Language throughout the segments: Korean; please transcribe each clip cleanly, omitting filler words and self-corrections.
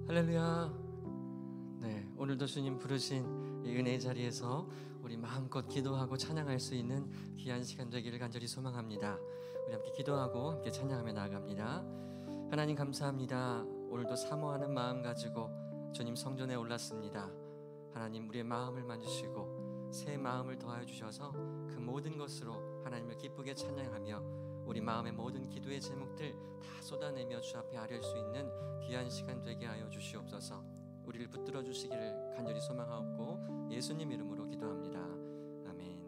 할렐루야. 네, 오늘도 주님 부르신 이 은혜의 자리에서 우리 마음껏 기도하고 찬양할 수 있는 귀한 시간 되기를 간절히 소망합니다. 우리 함께 기도하고 함께 찬양하며 나아갑니다. 하나님 감사합니다. 오늘도 사모하는 마음 가지고 주님 성전에 올랐습니다. 하나님 우리의 마음을 만지시고 새 마음을 더하여 주셔서 그 모든 것으로 하나님을 기쁘게 찬양하며 우리 마음의 모든 기도의 제목들 다 쏟아내며 주 앞에 아뢰 수 있는 귀한 시간 되게 하여 주시옵소서. 우리를 붙들어 주시기를 간절히 소망하옵고 예수님 이름으로 기도합니다. 아멘.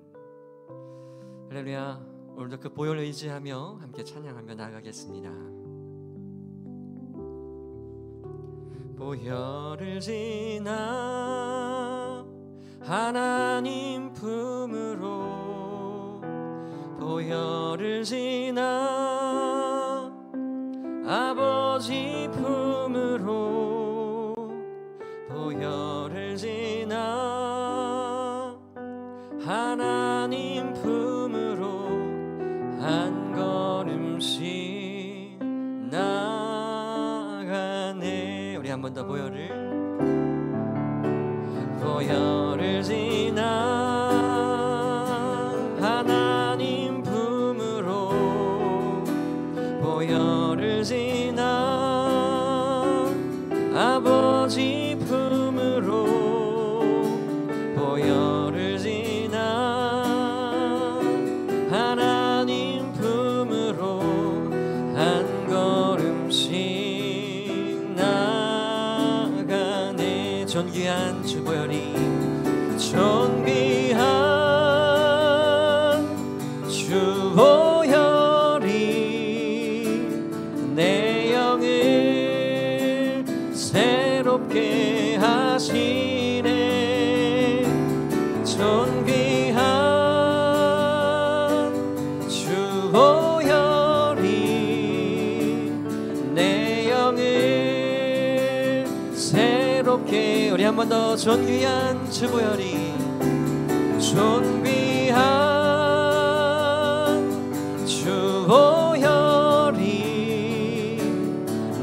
할렐루야. 오늘도 그 보혈을 의지하며 함께 찬양하며 나아가겠습니다. 보혈을 지나 하나님 품으로 보혈을 지나 아버지 품으로 보혈을 지나 하나님 품으로 한 걸음씩 나가네. 우리 한 번 더 보혈을 지나 하나님 품으로 보혈을 지나 아버지 품으로 보혈을 지나 하나님 품으로 한 걸음씩 나가네. 존귀한 주 보혈이 존귀한 주 보혈이 내 영을 새롭게 하시네. 존귀한 주 보혈이 내 영을 새롭게. 우리 한 번 더 존귀한 주 보혈이 존귀한 주 보혈이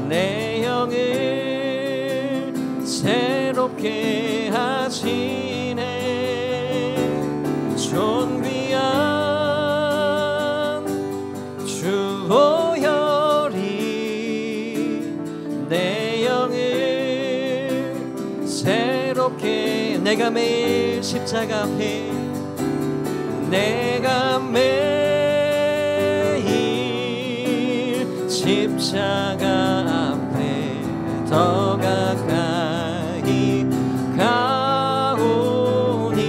내 영을 새롭게 하시네. 존귀한 주 보혈이 내 영을 새롭게. 내가 매일 십자가 앞에 내가 매일 십자가 앞에 더 가까이 가오니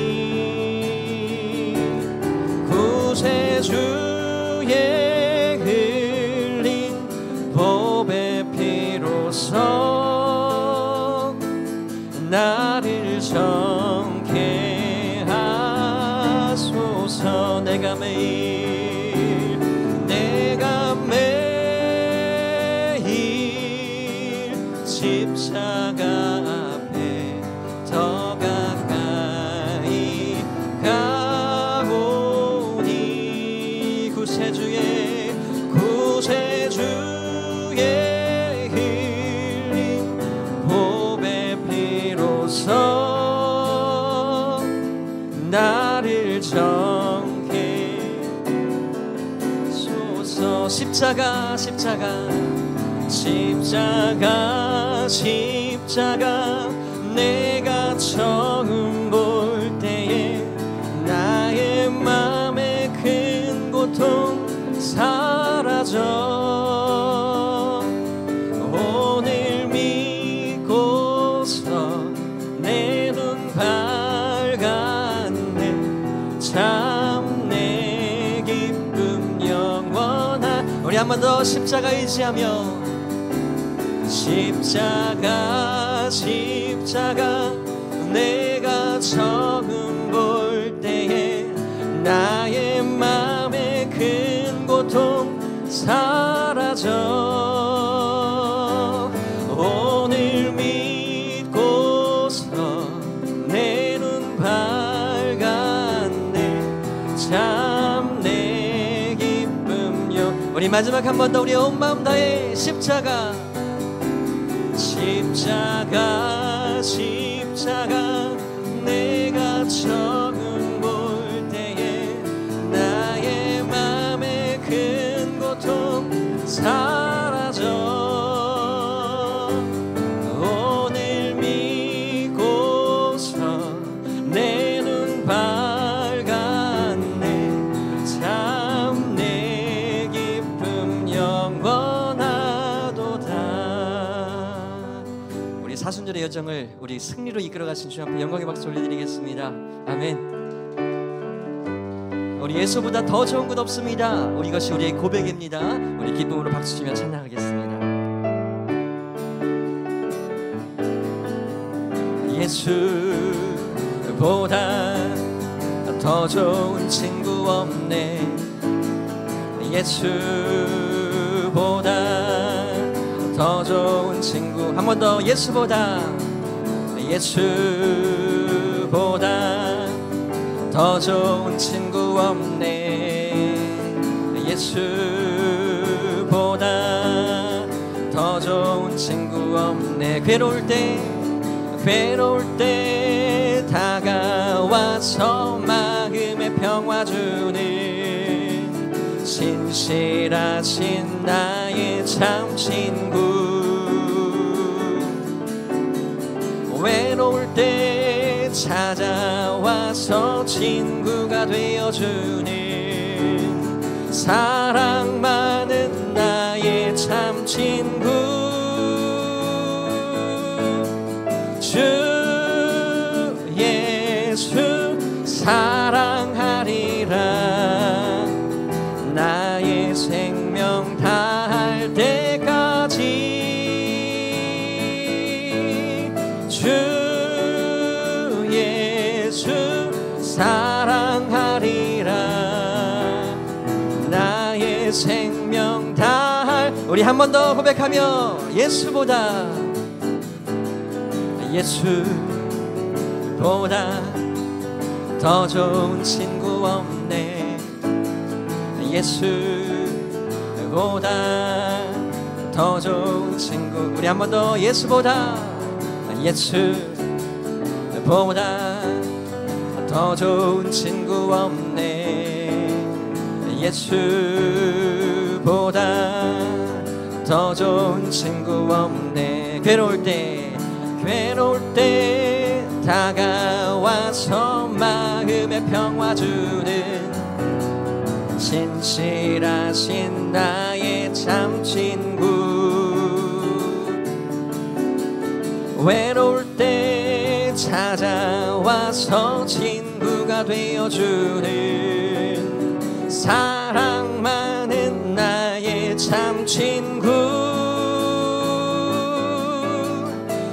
구세주의 흘린 보배 피로써 나를 정케 하소서. 내가 매일 십자가 앞에 더 가까이 가오니 구세주의 흘린 보배 피로써 나를 정케 소서. 십자가 내가 처음 볼 때에 나의 맘의 큰 고통 사라져. 오늘 믿고서 내 눈 밝았네. 참 내 기쁨 영원한. 우리 한 번 더 십자가 의지하며 십자가 내가 처음 볼 때에 나의 맘의 큰 고통 사라져. 오늘 믿고서 내 눈 밝았네. 참 내 기쁨 영. 우리 마지막 한 번 더 우리 온 마음 다해 십자가 십자가 내가 처음 볼 때에 나의 맘의 큰 고통 사라져. 오늘 믿고서 내 눈 밝았네. 참 내 기쁨 영원하도다. 우리 사순절의 여정을 우리 승리로 이끌어가신 주 앞에 영광의 박수 올려드리겠습니다. 아멘. 우리 예수보다 더 좋은 것 없습니다. 이것이 우리의 고백입니다. 우리 기쁨으로 박수치며 찬양하겠습니다. 예수보다 더 좋은 친구 없네. 예수보다 더 좋은 친구. 한 번 더. 예수보다 더 좋은 친구 없네. 예수보다 더 좋은 친구 없네. 괴로울 때 다가와서 마음의 평화 주는 신실하신 나의 참 친구. 외로울 때 찾아와서 친구가 되어주는 사랑 많은 나의 참 친구. 주 예수 사랑하리라. 나의 생명 다할 때까지. 주 예수 사랑하리라. 나의 생명 다할. 우리 한 번 더 고백하며 예수보다 더 좋은 친구 없네. 예수보다 더 좋은 친구. 우리 한 번 더. 예수보다 더 좋은 친구 없네. 예수보다 더 좋은 친구 없네. 괴로울 때 다가와서 마음의 평화 주는 신실하신 나의 참 친구. 외로울 때 찾아와서 친구가 되어주는 사랑 많은 나의 참 친구.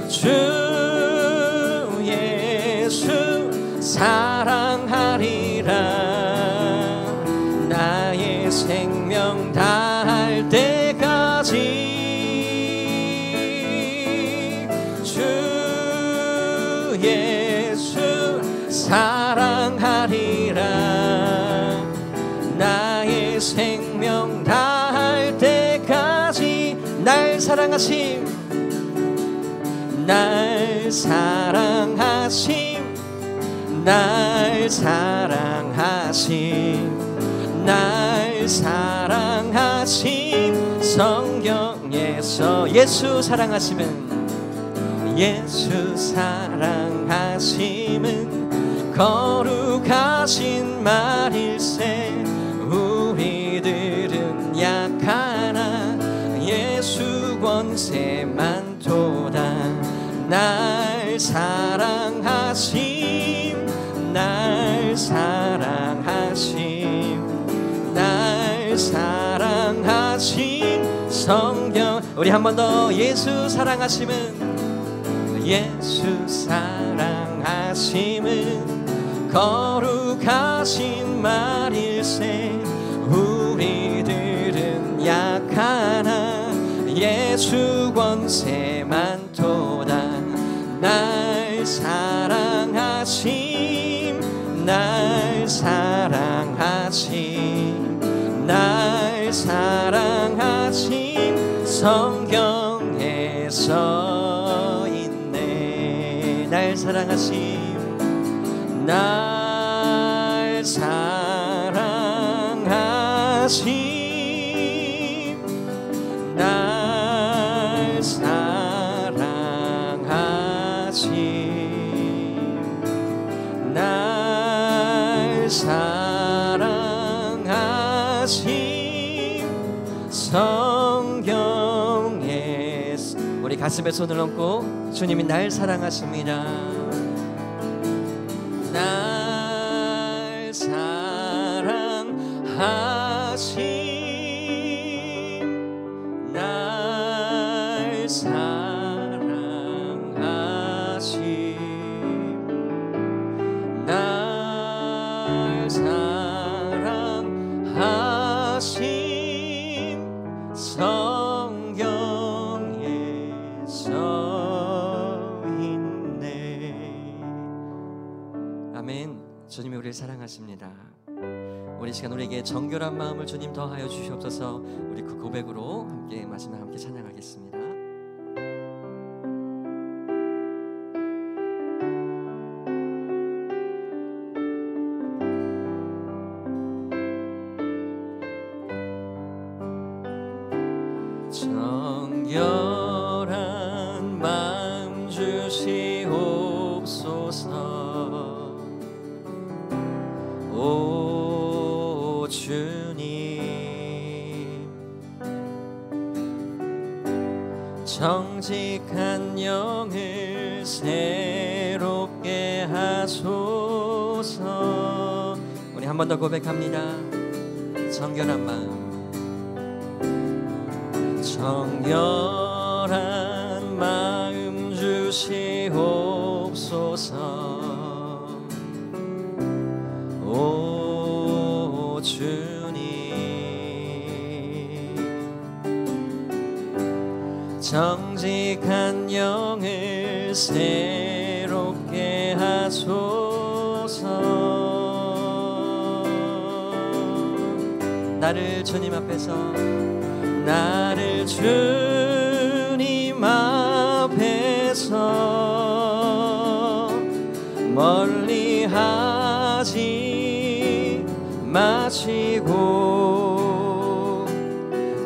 주 예수 사랑하리라. 나의 생명 다할 때까지. 주 예수 사랑하리라. 나의 생명 다할 때까지. 날 사랑하심 날 사랑하심 성경에서 예수 사랑하심은 거룩하신 말일세. 우리들은 약하나 예수 권세 많도다. 날 사랑하심 성경. 우리 한 번 더. 예수 사랑하심은 거룩하신 말일세. 우리들은 약하나 예수 권세 많도다. 날 사랑하심 성경에서 사랑하심, 날 사랑하심, 날 사랑하심, 날 사랑하심. 성경에 우리 가슴에 손을 얹고 주님이 날 사랑하십니다. 날 사랑하심, 날 사랑하심, 날 사랑하심. 성경에 써있네. 아멘. 주님이 우리를 사랑하십니다. 우리 시간 우리에게 정결한 마음을 주님 더하여 주시옵소서. 우리 그 고백으로 함께 마지막 함께 찬양하겠습니다. 정결한 마음 주시옵소서. 오 주님, 정직한 영을 새롭게 하소서. 우리 한 번 더 고백합니다. 정결한 마음, 정결한 마음 주시옵소서. 오 주님, 정직한 영을 새롭게 하소서. 나를 주님 앞에서, 나를 주님 앞에서 멀리 하지 마시고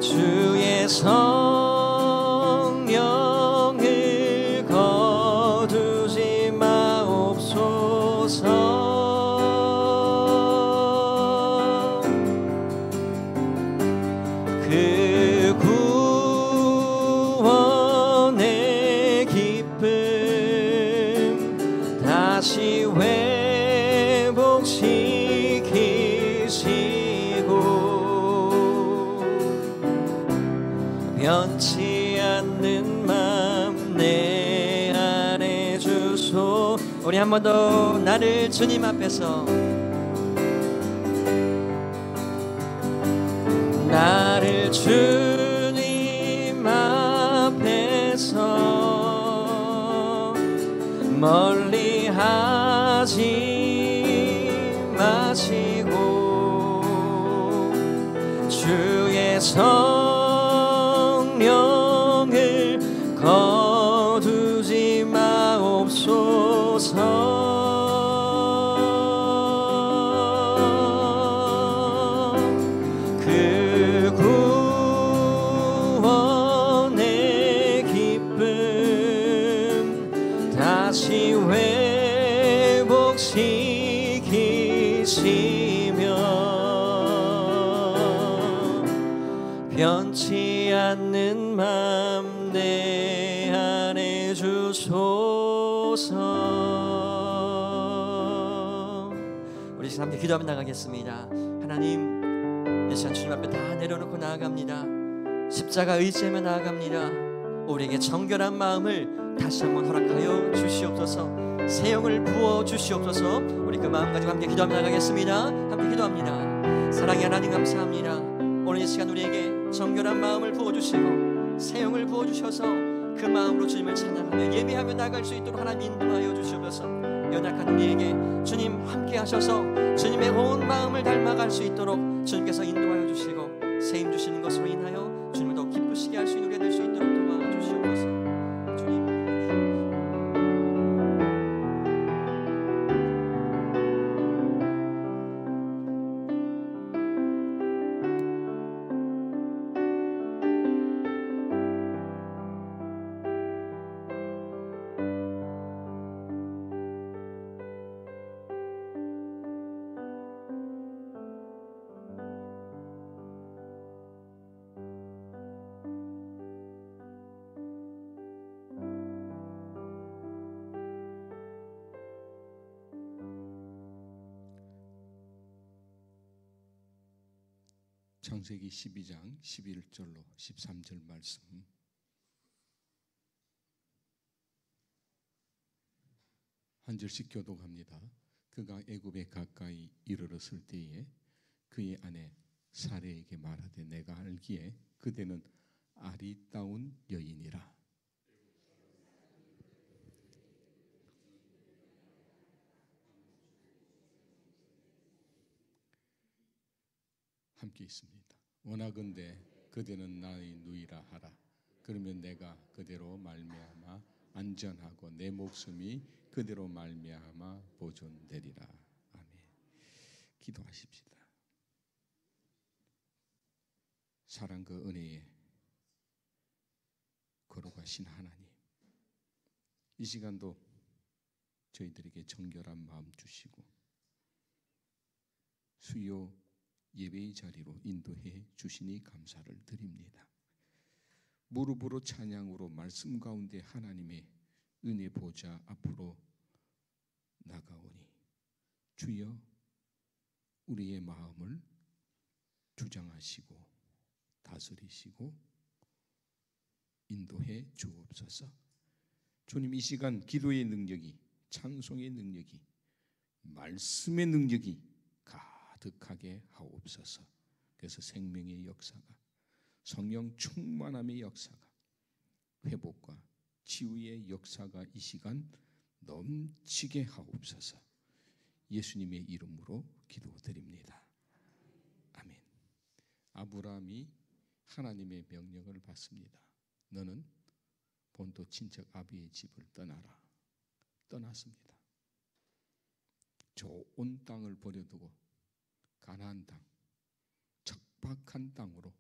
주의 성령을 거두지 마옵소서. 그 구원의 기쁨 다시 회복시키시고 변치 않는 맘 내 안에 주소. 우리 한 번 더 나를 주님 앞에서, 나를 주님 앞에서 멀리 하지 마시고 주의 성령을 거두지 마옵소서. 다시 회복시키시며 변치 않는 맘 내 안에 주소서. 우리 지금 함께 기도하며 나가겠습니다. 하나님, 이 시간 주님 앞에 다 내려놓고 나아갑니다. 십자가 의지하며 나아갑니다. 우리에게 정결한 마음을 다시 한번 허락하여 주시옵소서. 새 영을 부어 주시옵소서. 우리 그 마음 가지고 함께 기도하며 나가겠습니다. 함께 기도합니다. 사랑의 하나님, 감사합니다. 오늘 이 시간 우리에게 정결한 마음을 부어주시고 새 영을 부어주셔서 그 마음으로 주님을 찬양하며 예배하며 나갈 수 있도록 하나님 인도하여 주시옵소서. 연약한 우리에게 주님 함께 하셔서 주님의 온 마음을 닮아갈 수 있도록 주님께서 인도하여 주시고 새 힘 주시는 것으로 인하여 주님을 더 기쁘시게 할 수 있는 우리가 될 수 있도록 도와주시옵소서. 주님, 창세기 12장 11절로 13절 말씀, 한 절씩 교독합니다. 그가 애굽에 가까이 이르렀을 때에 그의 아내 사레에게 말하되 내가 알기에 그대는 아리따운 여인이라. 함께 있습니다. 원하건대 그대는 나의 누이라 하라. 그러면 내가 그대로 말미암아 안전하고 내 목숨이 그대로 말미암아 보존되리라. 아멘. 기도하십시다. 사랑과 은혜에 걸어가신 하나님, 이 시간도 저희들에게 정결한 마음 주시고 수요 예배의 자리로 인도해 주시니 감사를 드립니다. 무릎으로 찬양으로 말씀 가운데 하나님의 은혜 보좌 앞으로 나가오니 주여 우리의 마음을 주장하시고 다스리시고 인도해 주옵소서. 주님, 이 시간 기도의 능력이, 찬송의 능력이, 말씀의 능력이 가득하게 하옵소서. 그래서 생명의 역사가, 성령 충만함의 역사가, 회복과 치유의 역사가 이 시간 넘치게 하옵소서. 예수님의 이름으로 기도드립니다. 아멘. 아브라함이 하나님의 명령을 받습니다. 너는 본토 친척 아비의 집을 떠나라. 떠났습니다. 좋은 땅을 버려두고 가나안 땅, 척박한 땅으로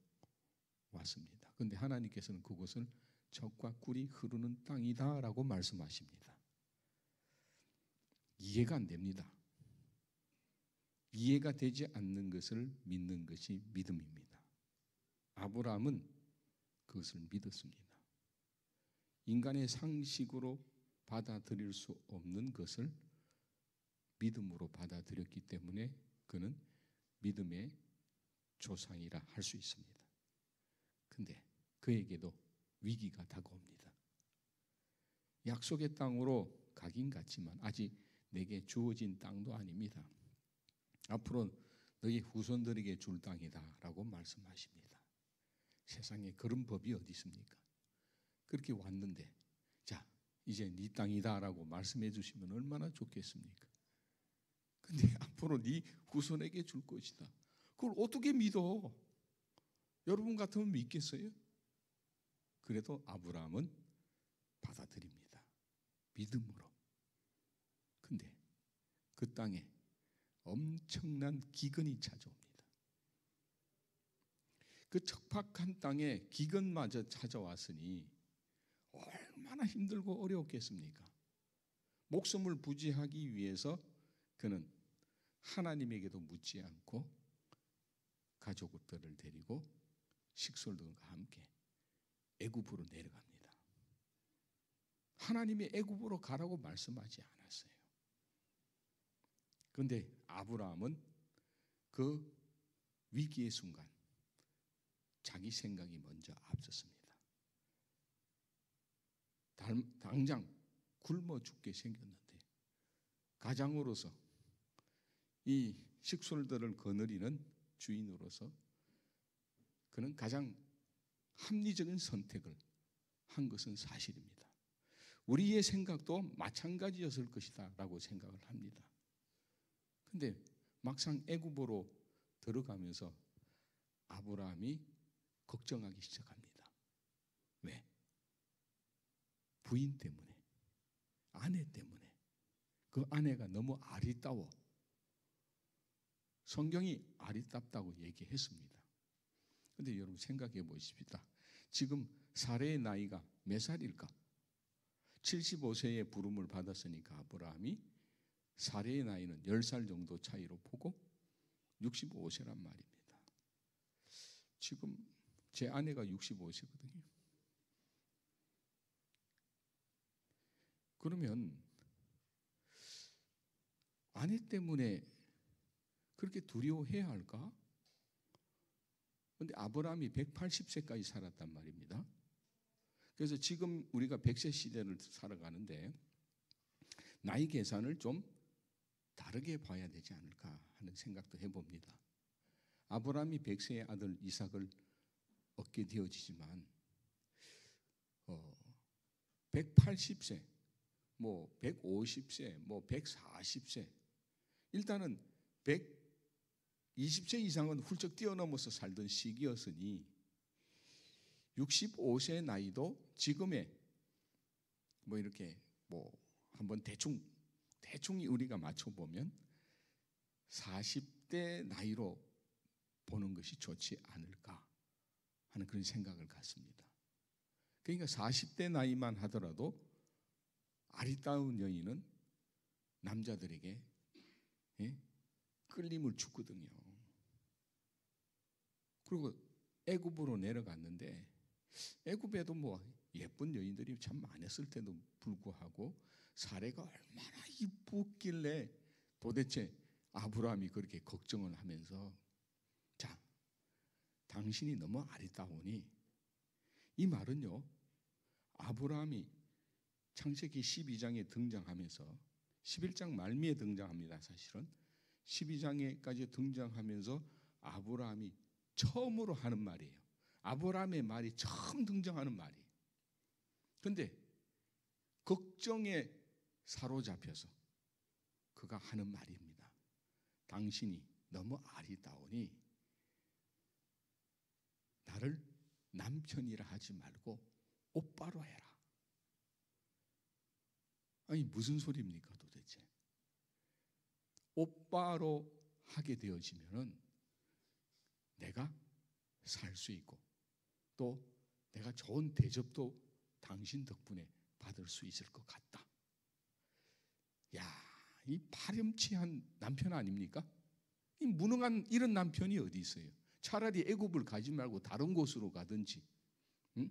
왔습니다. 그런데 하나님께서는 그곳을 젖과 꿀이 흐르는 땅이다라고 말씀하십니다. 이해가 안 됩니다. 이해가 되지 않는 것을 믿는 것이 믿음입니다. 아브라함은 그것을 믿었습니다. 인간의 상식으로 받아들일 수 없는 것을 믿음으로 받아들였기 때문에 그는 믿음의 조상이라 할 수 있습니다. 근데 그에게도 위기가 다가옵니다. 약속의 땅으로 가긴 갔지만 아직 내게 주어진 땅도 아닙니다. 앞으로 너희 후손들에게 줄 땅이다 라고 말씀하십니다. 세상에 그런 법이 어디 있습니까? 그렇게 왔는데 자 이제 네 땅이다 라고 말씀해 주시면 얼마나 좋겠습니까? 근데 앞으로 네 후손에게 줄 것이다. 그걸 어떻게 믿어? 여러분 같으면 믿겠어요? 그래도 아브라함은 받아들입니다. 믿음으로. 근데 그 땅에 엄청난 기근이 찾아옵니다. 그 척박한 땅에 기근마저 찾아왔으니 얼마나 힘들고 어려웠겠습니까? 목숨을 부지하기 위해서 그는 하나님에게도 묻지 않고 가족들을 데리고 식솔들과 함께 애굽으로 내려갑니다. 하나님이 애굽으로 가라고 말씀하지 않았어요. 그런데 아브라함은 그 위기의 순간 자기 생각이 먼저 앞섰습니다. 당장 굶어 죽게 생겼는데 가장으로서 이 식솔들을 거느리는 주인으로서 그는 가장 합리적인 선택을 한 것은 사실입니다. 우리의 생각도 마찬가지였을 것이다 라고 생각을 합니다. 근데 막상 애굽으로 들어가면서 아브라함이 걱정하기 시작합니다. 왜? 부인 때문에, 아내 때문에. 그 아내가 너무 아리따워. 성경이 아리따다고 얘기했습니다. 그런데 여러분 생각해 보십시다. 지금 사레의 나이가 몇 살일까? 75세의 부름을 받았으니까 아브라함이 사레의 나이는 10살 정도 차이로 보고 65세란 말입니다. 지금 제 아내가 65세거든요. 그러면 아내 때문에 그렇게 두려워해야 할까? 그런데 아브라함이 180세까지 살았단 말입니다. 그래서 지금 우리가 100세 시대를 살아가는데 나이 계산을 좀 다르게 봐야 되지 않을까 하는 생각도 해봅니다. 아브라함이 100세의 아들 이삭을 얻게 되어지지만 180세, 뭐 150세, 뭐 140세, 일단은 120세 이상은 훌쩍 뛰어넘어서 살던 시기였으니 65세 나이도 지금의 뭐 이렇게 뭐 한번 대충 우리가 맞춰보면 40대 나이로 보는 것이 좋지 않을까 하는 그런 생각을 갖습니다. 그러니까 40대 나이만 하더라도 아리따운 여인은 남자들에게 끌림을 주거든요. 그리고 애굽으로 내려갔는데 애굽에도 뭐 예쁜 여인들이 참 많았을 때도 불구하고 사례가 얼마나 이쁘길래 도대체 아브라함이 그렇게 걱정을 하면서 자, 당신이 너무 아리따우니, 이 말은요 아브라함이 창세기 12장에 등장하면서 11장 말미에 등장합니다. 사실은 12장에까지 등장하면서 아브라함이 처음으로 하는 말이에요. 아브라함의 말이 처음 등장하는 말이에요. 그런데 걱정에 사로잡혀서 그가 하는 말입니다. 당신이 너무 아리따우니 나를 남편이라 하지 말고 오빠로 해라. 아니 무슨 소리입니까 도대체? 오빠로 하게 되어지면은 내가 살 수 있고 또 내가 좋은 대접도 당신 덕분에 받을 수 있을 것 같다. 야, 이 파렴치한 남편 아닙니까? 이 무능한 이런 남편이 어디 있어요? 차라리 애굽을 가지 말고 다른 곳으로 가든지. 응?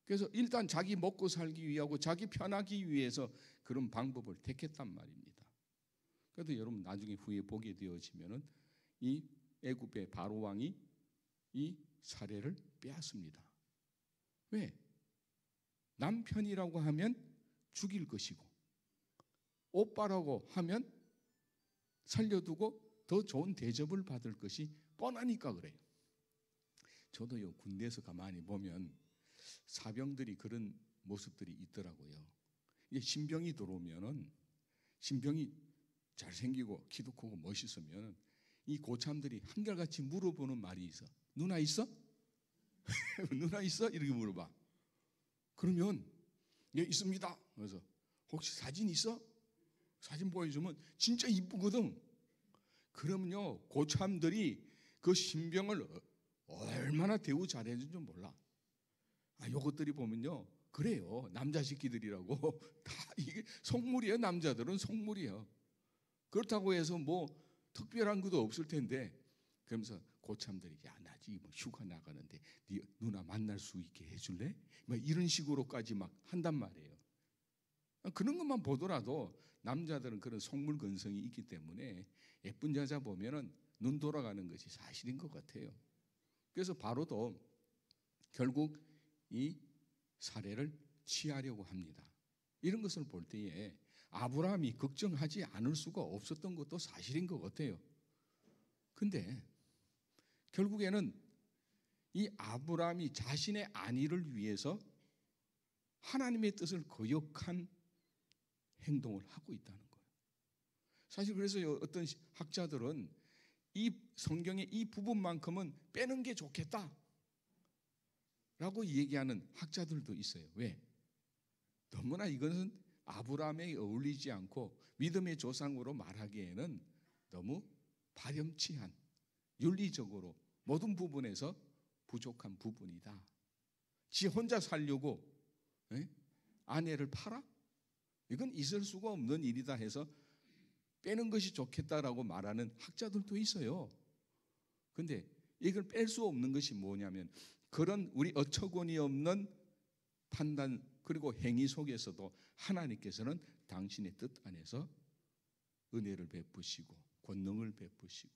그래서 일단 자기 먹고 살기 위하고 자기 편하기 위해서 그런 방법을 택했단 말입니다. 그래도 여러분 나중에 후에 보게 되어지면은 이 애굽의 바로 왕이 이 사례를 빼앗습니다. 왜? 남편이라고 하면 죽일 것이고 오빠라고 하면 살려두고 더 좋은 대접을 받을 것이 뻔하니까 그래요. 저도요 군대에서 가만히 보면 사병들이 그런 모습들이 있더라고요. 이게 신병이 들어오면은 신병이 잘생기고 키도 크고 멋있으면 이 고참들이 한결같이 물어보는 말이 있어. 누나 있어? 누나 있어? 이렇게 물어봐. 그러면 예 있습니다. 그래서 혹시 사진 있어? 사진 보여주면 진짜 이쁘거든. 그러면요 고참들이 그 신병을 얼마나 대우 잘해준 줄 몰라. 요것들이 보면요 그래요 남자 새끼들이라고 다 이게 속물이에요. 남자들은 속물이에요. 그렇다고 해서 뭐 특별한 것도 없을 텐데 그러면서 고참들이 야 나 지금 휴가 나가는데 네 누나 만날 수 있게 해줄래? 막 이런 식으로까지 막 한단 말이에요. 그런 것만 보더라도 남자들은 그런 속물 근성이 있기 때문에 예쁜 여자 보면은 눈 돌아가는 것이 사실인 것 같아요. 그래서 바로도 결국 이 사례를 취하려고 합니다. 이런 것을 볼 때에 아브라함이 걱정하지 않을 수가 없었던 것도 사실인 것 같아요. 근데 결국에는 이 아브라함이 자신의 안위를 위해서 하나님의 뜻을 거역한 행동을 하고 있다는 거예요. 사실 그래서 어떤 학자들은 이 성경의 이 부분만큼은 빼는 게 좋겠다 라고 얘기하는 학자들도 있어요. 왜? 너무나 이것은 아브라함에 어울리지 않고 믿음의 조상으로 말하기에는 너무 파렴치한 윤리적으로 모든 부분에서 부족한 부분이다. 지 혼자 살려고 아내를 팔아? 이건 있을 수가 없는 일이다 해서 빼는 것이 좋겠다라고 말하는 학자들도 있어요. 그런데 이걸 뺄 수 없는 것이 뭐냐면 그런 우리 어처구니 없는 판단 그리고 행위 속에서도 하나님께서는 당신의 뜻 안에서 은혜를 베푸시고 권능을 베푸시고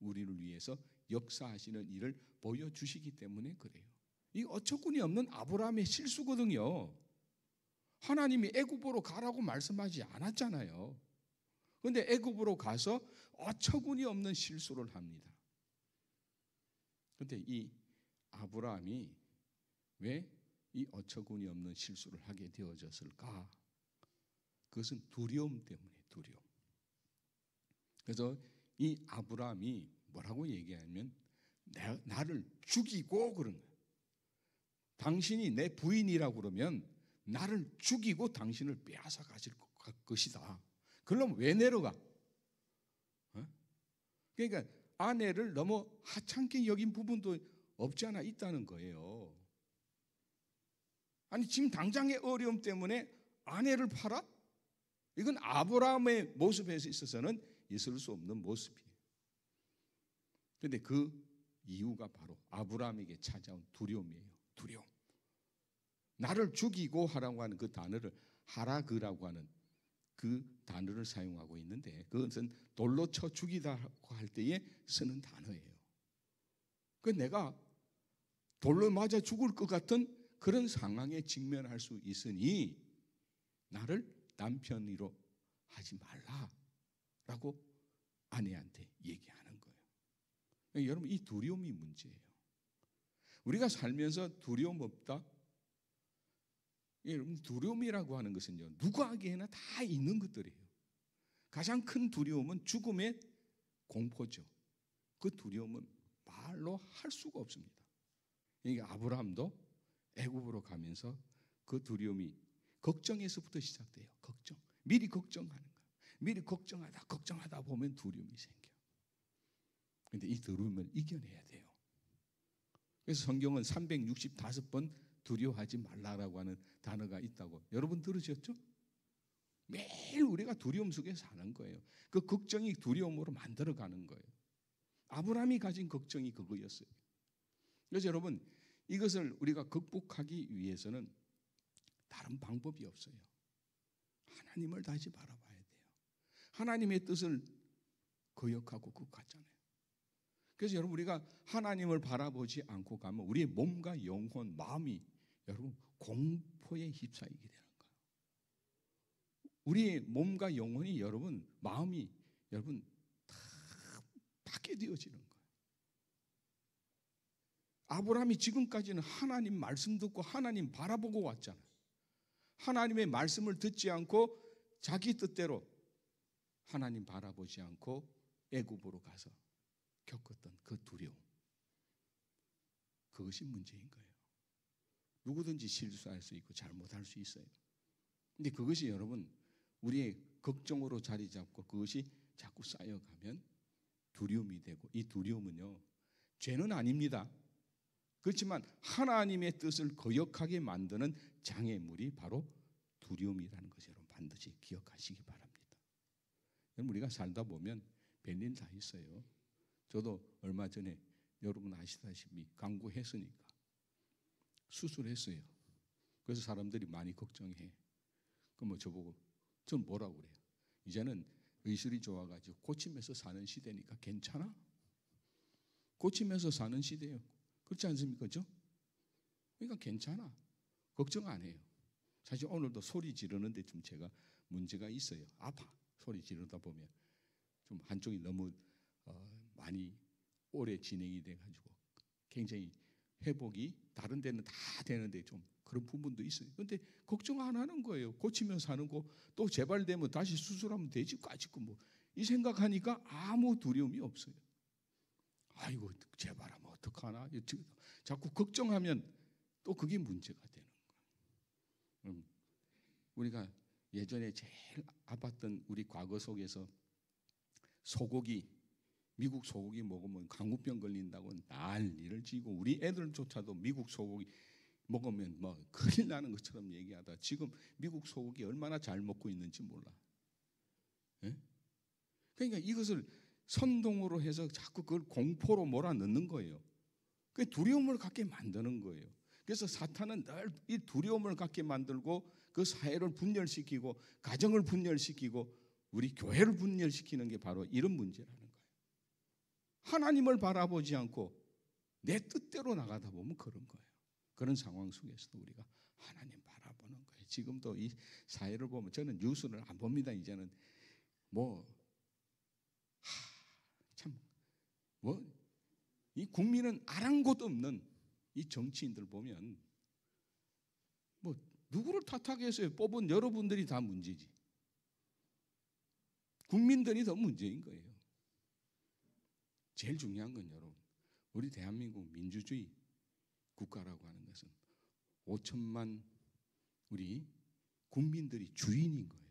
우리를 위해서 역사하시는 일을 보여주시기 때문에 그래요. 이 어처구니 없는 아브라함의 실수거든요. 하나님이 애굽으로 가라고 말씀하지 않았잖아요. 그런데 애굽으로 가서 어처구니 없는 실수를 합니다. 그런데 이 아브라함이 왜 이 어처구니 없는 실수를 하게 되어졌을까? 그것은 두려움 때문에 두려움. 그래서 이 아브라함이 뭐라고 얘기하면 나를 죽이고 그런 거예요. 당신이 내 부인이라고 그러면 나를 죽이고 당신을 빼앗아 가실 것이다. 그러면 왜 내려가? 그러니까 아내를 너무 하찮게 여긴 부분도 없지 않아 있다는 거예요. 아니 지금 당장의 어려움 때문에 아내를 팔아? 이건 아브라함의 모습에서 있어서는 있을 수 없는 모습이에요. 그런데 그 이유가 바로 아브라함에게 찾아온 두려움이에요. 두려움. 나를 죽이고 하라고 하는 그 단어를 하라그라고 하는 그 단어를 사용하고 있는데 그것은 돌로 쳐 죽이다고 할 때에 쓰는 단어예요. 그 내가 돌로 맞아 죽을 것 같은 그런 상황에 직면할 수 있으니 나를 남편으로 하지 말라라고 아내한테 얘기하는 거예요. 여러분 이 두려움이 문제예요. 우리가 살면서 두려움 없다? 여러분 두려움이라고 하는 것은요 누구에게나 다 있는 것들이에요. 가장 큰 두려움은 죽음의 공포죠. 그 두려움은 말로 할 수가 없습니다. 그러니까 아브라함도 애굽으로 가면서 그 두려움이 걱정에서부터 시작돼요. 걱정. 미리 걱정하는 거예요. 미리 걱정하다 보면 두려움이 생겨. 그런데 이 두려움을 이겨내야 돼요. 그래서 성경은 365번 두려워하지 말라라고 하는 단어가 있다고 여러분 들으셨죠? 매일 우리가 두려움 속에 사는 거예요. 그 걱정이 두려움으로 만들어가는 거예요. 아브라함이 가진 걱정이 그거였어요. 그래서 여러분 이것을 우리가 극복하기 위해서는 다른 방법이 없어요. 하나님을 다시 바라봐야 돼요. 하나님의 뜻을 거역하고 그것같잖아요. 그래서 여러분 우리가 하나님을 바라보지 않고 가면 우리의 몸과 영혼, 마음이 여러분 공포에 휩싸이게 되는 거예요. 우리의 몸과 영혼이 여러분 마음이 여러분 다 받게 되어지는 거예요. 아브라함이 지금까지는 하나님 말씀 듣고 하나님 바라보고 왔잖아요. 하나님의 말씀을 듣지 않고 자기 뜻대로 하나님 바라보지 않고 애굽으로 가서 겪었던 그 두려움. 그것이 문제인 거예요. 누구든지 실수할 수 있고 잘못할 수 있어요. 근데 그것이 여러분 우리의 걱정으로 자리 잡고 그것이 자꾸 쌓여가면 두려움이 되고 이 두려움은요 죄는 아닙니다. 그렇지만 하나님의 뜻을 거역하게 만드는 장애물이 바로 두려움이라는 것을 여러분 반드시 기억하시기 바랍니다. 여러분 우리가 살다 보면 별일 다 있어요. 저도 얼마 전에 여러분 아시다시피 강구했으니까 수술했어요. 그래서 사람들이 많이 걱정해. 그럼 저보고 전 뭐라고 그래요? 이제는 의술이 좋아가지고 고치면서 사는 시대니까 괜찮아? 고치면서 사는 시대예요. 그렇지 않습니까? 그렇죠? 그러니까 괜찮아. 걱정 안 해요. 사실 오늘도 소리 지르는데 좀 제가 문제가 있어요. 아파. 소리 지르다 보면 좀 한쪽이 너무 많이 오래 진행이 돼가지고 굉장히 회복이 다른 데는 다 되는데 좀 그런 부분도 있어요. 그런데 걱정 안 하는 거예요. 고치면서 사는 거 또 재발되면 다시 수술하면 되지 까짓거 뭐 이 생각하니까 아무 두려움이 없어요. 아이고 재발하면 어떡하나 자꾸 걱정하면 또 그게 문제가 되는 거예요. 우리가 예전에 제일 아팠던 우리 과거 속에서 소고기 미국 소고기 먹으면 광우병 걸린다고 난리를 치고 우리 애들조차도 미국 소고기 먹으면 뭐 큰일 나는 것처럼 얘기하다 지금 미국 소고기 얼마나 잘 먹고 있는지 몰라. 예? 그러니까 이것을 선동으로 해서 자꾸 그걸 공포로 몰아넣는 거예요. 그 두려움을 갖게 만드는 거예요. 그래서 사탄은 늘 이 두려움을 갖게 만들고 그 사회를 분열시키고 가정을 분열시키고 우리 교회를 분열시키는 게 바로 이런 문제라는 거예요. 하나님을 바라보지 않고 내 뜻대로 나가다 보면 그런 거예요. 그런 상황 속에서도 우리가 하나님 바라보는 거예요. 지금도 이 사회를 보면 저는 뉴스를 안 봅니다. 이제는 이 국민은 아랑곳 없는 이 정치인들 보면 누구를 탓하겠어요? 뽑은 여러분들이 다 문제지. 국민들이 더 문제인 거예요. 제일 중요한 건 여러분, 우리 대한민국 민주주의 국가라고 하는 것은 5천만 우리 국민들이 주인인 거예요.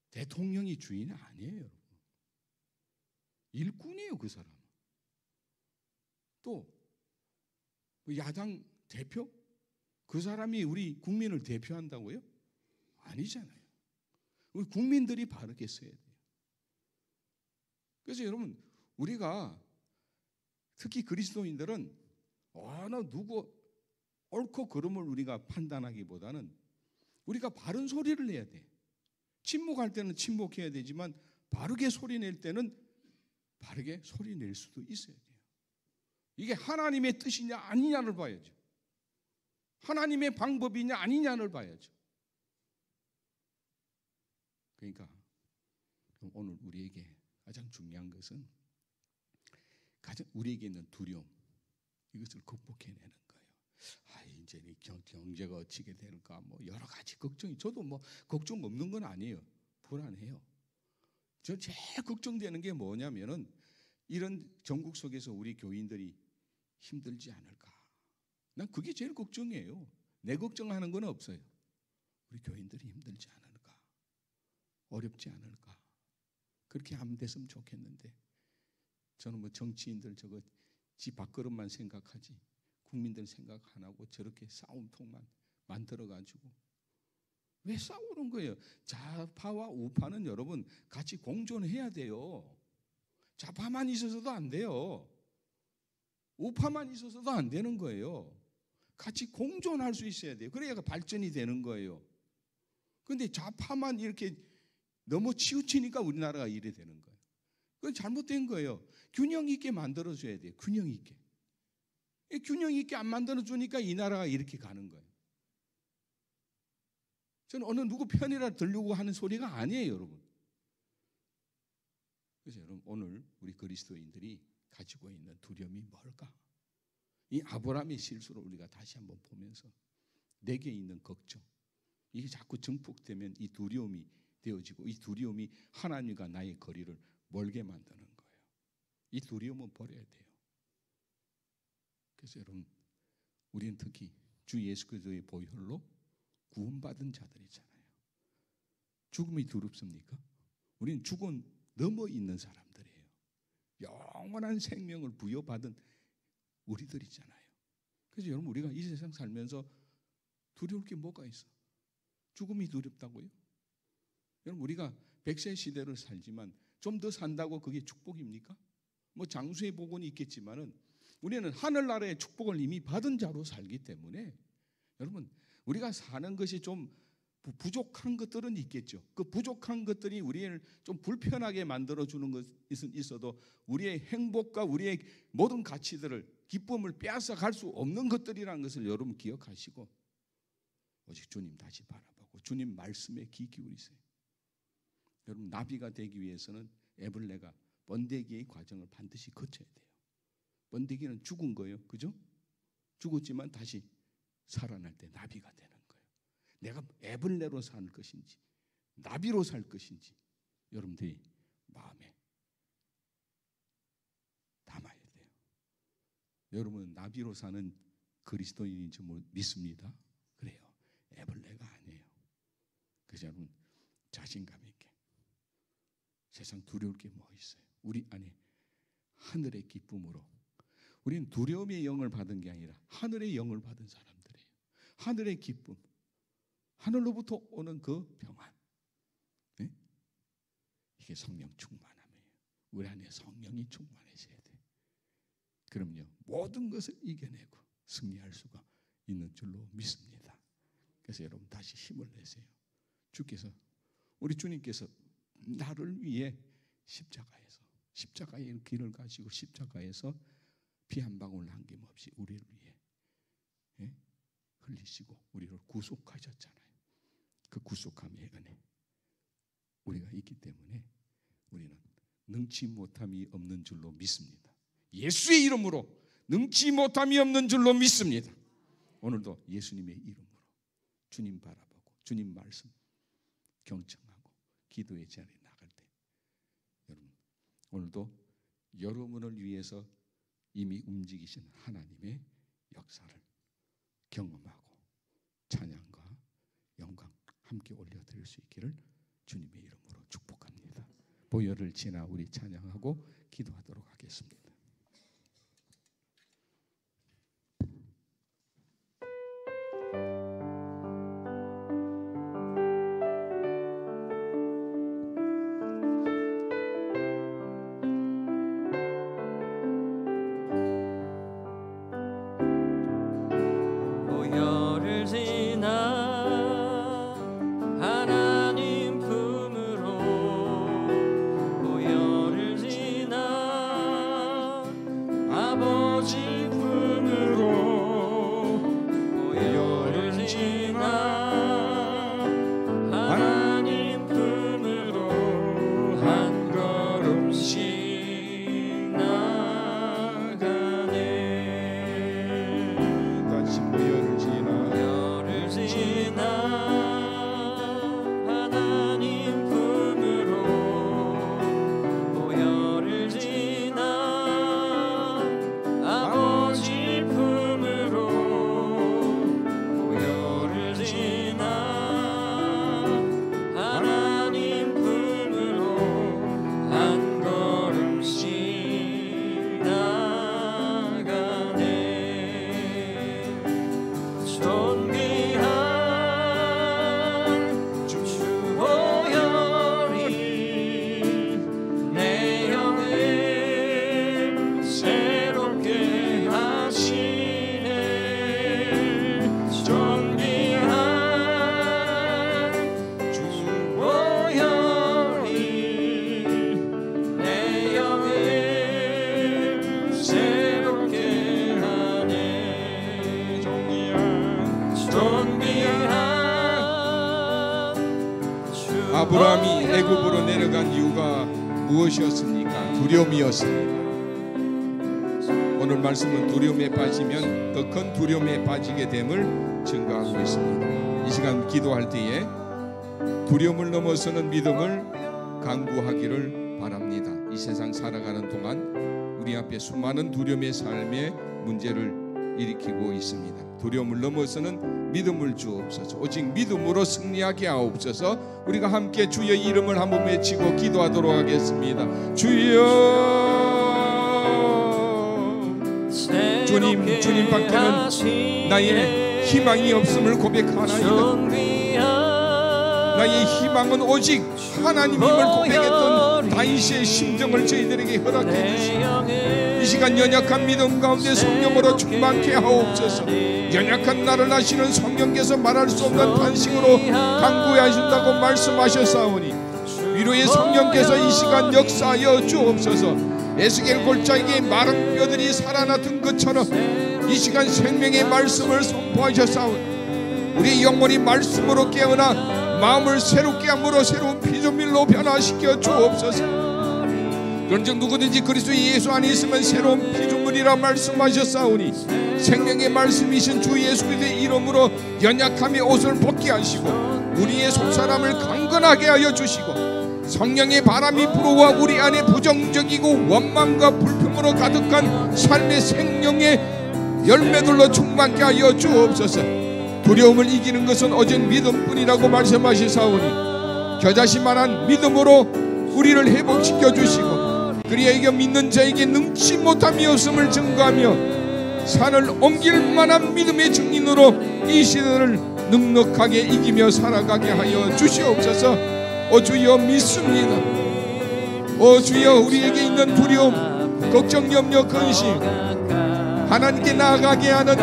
대통령이 주인이 아니에요, 여러분. 일꾼이에요, 그 사람. 또 야당 대표? 그 사람이 우리 국민을 대표한다고요? 아니잖아요. 우리 국민들이 바르게 써야 돼요. 그래서 여러분, 우리가 특히 그리스도인들은 어느 누구 옳고 그름을 우리가 판단하기보다는 우리가 바른 소리를 내야 돼. 침묵할 때는 침묵해야 되지만 바르게 소리 낼 때는 바르게 소리 낼 수도 있어야 돼요. 이게 하나님의 뜻이냐 아니냐를 봐야죠. 하나님의 방법이냐 아니냐를 봐야죠. 그러니까 오늘 우리에게 가장 중요한 것은 우리에게 있는 두려움, 이것을 극복해내는 거예요. 이제 경제가 어찌게 될까, 여러 가지 걱정이. 저도 걱정 없는 건 아니에요. 불안해요. 저 제일 걱정되는 게 뭐냐면은 이런 전국 속에서 우리 교인들이 힘들지 않을까. 난 그게 제일 걱정이에요. 내 걱정하는 건 없어요. 우리 교인들이 힘들지 않을까, 어렵지 않을까. 그렇게 안 됐으면 좋겠는데 저는 정치인들 저거 지 밥그릇만 생각하지 국민들 생각 안 하고 저렇게 싸움통만 만들어가지고 왜 싸우는 거예요? 좌파와 우파는 여러분 같이 공존해야 돼요. 좌파만 있어서도 안 돼요. 우파만 있어서도 안 되는 거예요. 같이 공존할 수 있어야 돼요. 그래야 발전이 되는 거예요. 그런데 좌파만 이렇게 너무 치우치니까 우리나라가 이래 되는 거예요. 그건 잘못된 거예요. 균형 있게 만들어줘야 돼요. 균형 있게. 균형 있게 안 만들어주니까 이 나라가 이렇게 가는 거예요. 저는 어느 누구 편이라 들려고 하는 소리가 아니에요, 여러분. 그래서 여러분, 오늘 우리 그리스도인들이 가지고 있는 두려움이 뭘까? 이 아브라함의 실수를 우리가 다시 한번 보면서 내게 있는 걱정, 이게 자꾸 증폭되면 이 두려움이 되어지고 이 두려움이 하나님과 나의 거리를 멀게 만드는 거예요. 이 두려움은 버려야 돼요. 그래서 여러분, 우리는 특히 주 예수 그리스도의 보혈로 구원받은 자들이잖아요. 죽음이 두렵습니까? 우리는 죽음 넘어 있는 사람들이에요. 영원한 생명을 부여받은 우리들이잖아요. 그래서 여러분, 우리가 이 세상 살면서 두려울 게 뭐가 있어? 죽음이 두렵다고요? 여러분, 우리가 100세 시대를 살지만 좀 더 산다고 그게 축복입니까? 장수의 복은 있겠지만은 우리는 하늘나라의 축복을 이미 받은 자로 살기 때문에 여러분, 우리가 사는 것이 좀 부족한 것들은 있겠죠. 그 부족한 것들이 우리를 좀 불편하게 만들어주는 것은 있어도 우리의 행복과 우리의 모든 가치들을, 기쁨을 빼앗아 갈 수 없는 것들이라는 것을 여러분 기억하시고 오직 주님 다시 바라보고 주님 말씀에 귀 기울이세요. 여러분, 나비가 되기 위해서는 애벌레가 번데기의 과정을 반드시 거쳐야 돼요. 번데기는 죽은 거예요. 그죠? 죽었지만 다시 살아날 때 나비가 되는 거예요. 내가 애벌레로 살 것인지 나비로 살 것인지 여러분들이 마음에 담아야 돼요. 여러분은 나비로 사는 그리스도인인지 믿습니다. 그래요. 애벌레가 아니에요. 그래서 여러분, 자신감 있게, 세상 두려울 게 뭐 있어요? 우리 안에 하늘의 기쁨으로, 우리는 두려움의 영을 받은 게 아니라 하늘의 영을 받은 사람들이에요. 하늘의 기쁨, 하늘로부터 오는 그 평안, 네? 이게 성령 충만함이에요. 우리 안에 성령이 충만해져야 돼요. 그럼요, 모든 것을 이겨내고 승리할 수가 있는 줄로 믿습니다. 그래서 여러분, 다시 힘을 내세요. 주께서, 우리 주님께서 나를 위해 십자가에서 십자가의 길을 가시고 십자가에서 피 한 방울 남김없이 우리를 위해 흘리시고 우리를 구속하셨잖아요. 그 구속함의 은혜 우리가 있기 때문에 우리는 능치 못함이 없는 줄로 믿습니다. 예수의 이름으로 능치 못함이 없는 줄로 믿습니다. 오늘도 예수님의 이름으로 주님 바라보고 주님 말씀 경청하고 기도의 자리에 나갈 때 여러분 오늘도 여러분을 위해서 이미 움직이신 하나님의 역사를 경험하고 찬양과 영광 함께 올려드릴 수 있기를 주님의 이름으로 축복합니다. 보혈을 지나 우리 찬양하고 기도하도록 하겠습니다. 보혈을 지나 하나님 품으로 보혈을 지나 아버지 품으로 보혈을 지나 하나님 품으로 한 걸음씩 나가네. 다시 보혈을 지나 보혈을 지나 하나님 품으로 보혈을 지나 아버지 품으로 보혈을 지나 하나님 품으로 한 걸음씩 나가네. 존귀한 주 보혈이 내 영을 새롭게 하시네. 존귀한 주 보혈이 내 영을 새롭게 하네. 존귀한 주 아브라함이 애굽으로 내려간 이유가 무엇이었습니까? 두려움이었습니다. 오늘 말씀은 두려움에 빠지면 더 큰 두려움에 빠지게 됨을 증거하고 있습니다. 이 시간 기도할 때에 두려움을 넘어서는 믿음을 강구하기를 바랍니다. 이 세상 살아가는 동안 우리 앞에 수많은 두려움의 삶의 문제를 일으키고 있습니다. 두려움을 넘어서는 믿음을 주옵소서. 오직 믿음으로 승리하게 하옵소서. 우리가 함께 주의 이름을 한번 외치고 기도하도록 하겠습니다. 주여, 주님 밖에는 나의 희망이 없음을 고백하나이다. 나의 희망은 오직 하나님임을 고백했던 다윗의 심정을 저희들에게 허락해 주시고 이 시간 연약한 믿음 가운데 성령으로 충만케 하옵소서. 연약한 나를 아시는 성령께서 말할 수 없는 탄식으로 강구해 하신다고 말씀하셨사오니 위로의 성령께서 이 시간 역사하여 주옵소서. 에스겔 골짜기에 마른 뼈들이 살아났던 것처럼 이 시간 생명의 말씀을 선포하셨사오니 우리 영혼이 말씀으로 깨어나 마음을 새롭게 함으로 새로운 피조물로 변화시켜 주옵소서. 그런즉 누구든지 그리스도 예수 안에 있으면 새로운 피조물이라 말씀하셨사오니 생명의 말씀이신 주 예수 그리스도의 이름으로 연약함의 옷을 벗게 하시고 우리의 속사람을 강건하게 하여 주시고 성령의 바람이 불어와 우리 안에 부정적이고 원망과 불평으로 가득한 삶의 생명의 열매들로 충만케 하여 주옵소서. 두려움을 이기는 것은 오직 믿음뿐이라고 말씀하시사오니 겨자씨만한 믿음으로 우리를 회복시켜 주시고 그리하여 이겨 믿는 자에게 능치 못함이 없음을 증거하며 산을 옮길 만한 믿음의 증인으로 이 시대를 넉넉하게 이기며 살아가게 하여 주시옵소서. 오 주여 믿습니다. 오 주여 우리에게 있는 두려움, 걱정, 염려, 근심 하나님께 나아가게 하는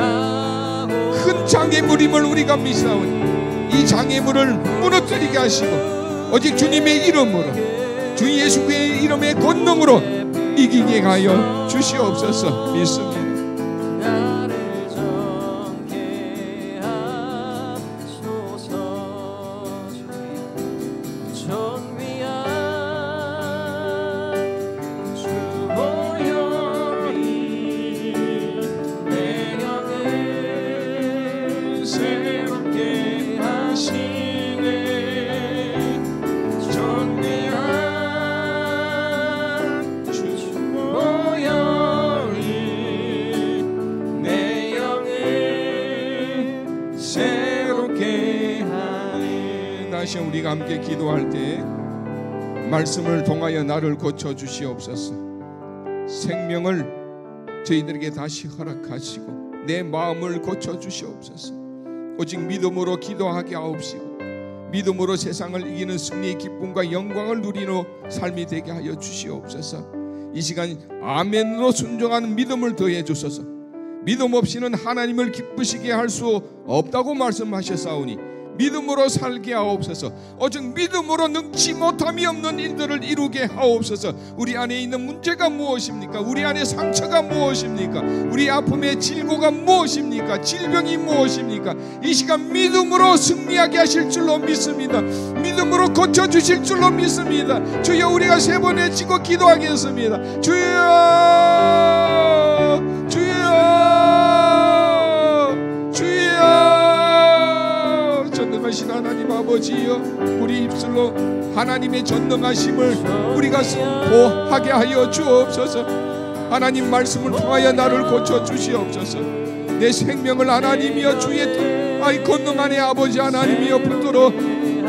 큰 장애물임을 우리가 믿사오니 이 장애물을 무너뜨리게 하시고 오직 주님의 이름으로 주 예수의 이름의 권능으로 이기게 하여 주시옵소서. 믿습니다. 다시 우리가 함께 기도할 때 말씀을 통하여 나를 고쳐 주시옵소서. 생명을 저희들에게 다시 허락하시고 내 마음을 고쳐 주시옵소서. 오직 믿음으로 기도하게 하옵시고 믿음으로 세상을 이기는 승리의 기쁨과 영광을 누리는 삶이 되게 하여 주시옵소서. 이 시간 아멘으로 순종하는 믿음을 더해 주소서. 믿음 없이는 하나님을 기쁘시게 할 수 없다고 말씀하셨사오니 믿음으로 살게 하옵소서. 오직 믿음으로 능치 못함이 없는 일들을 이루게 하옵소서. 우리 안에 있는 문제가 무엇입니까? 우리 안에 상처가 무엇입니까? 우리 아픔의 질고가 무엇입니까? 질병이 무엇입니까? 이 시간 믿음으로 승리하게 하실 줄로 믿습니다. 믿음으로 고쳐주실 줄로 믿습니다. 주여, 우리가 세 번 외치고 기도하겠습니다. 주여, 주여, 주여. 전능하신 하나님 아버지여, 우리 입술로 하나님의 전능하심을 우리가 선포하게 하여 주옵소서. 하나님 말씀을 통하여 나를 고쳐 주시옵소서. 내 생명을 하나님이여 주의 뜻 권능 안에 아버지 하나님이여 붙들어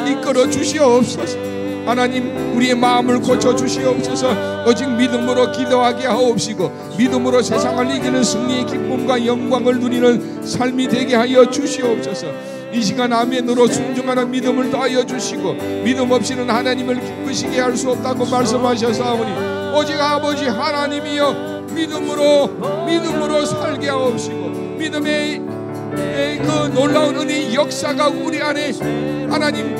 이끌어 주시옵소서. 하나님, 우리의 마음을 고쳐 주시옵소서. 오직 믿음으로 기도하게 하옵시고 믿음으로 세상을 이기는 승리의 기쁨과 영광을 누리는 삶이 되게 하여 주시옵소서. 이 시간 아멘으로 순종하는 믿음을 더하여 주시고 믿음 없이는 하나님을 기쁘시게 할 수 없다고 말씀하셨사오니 오직 아버지 하나님이여 믿음으로 살게 하옵시고 믿음의 그 놀라운 은혜의 역사가 우리 안에 하나님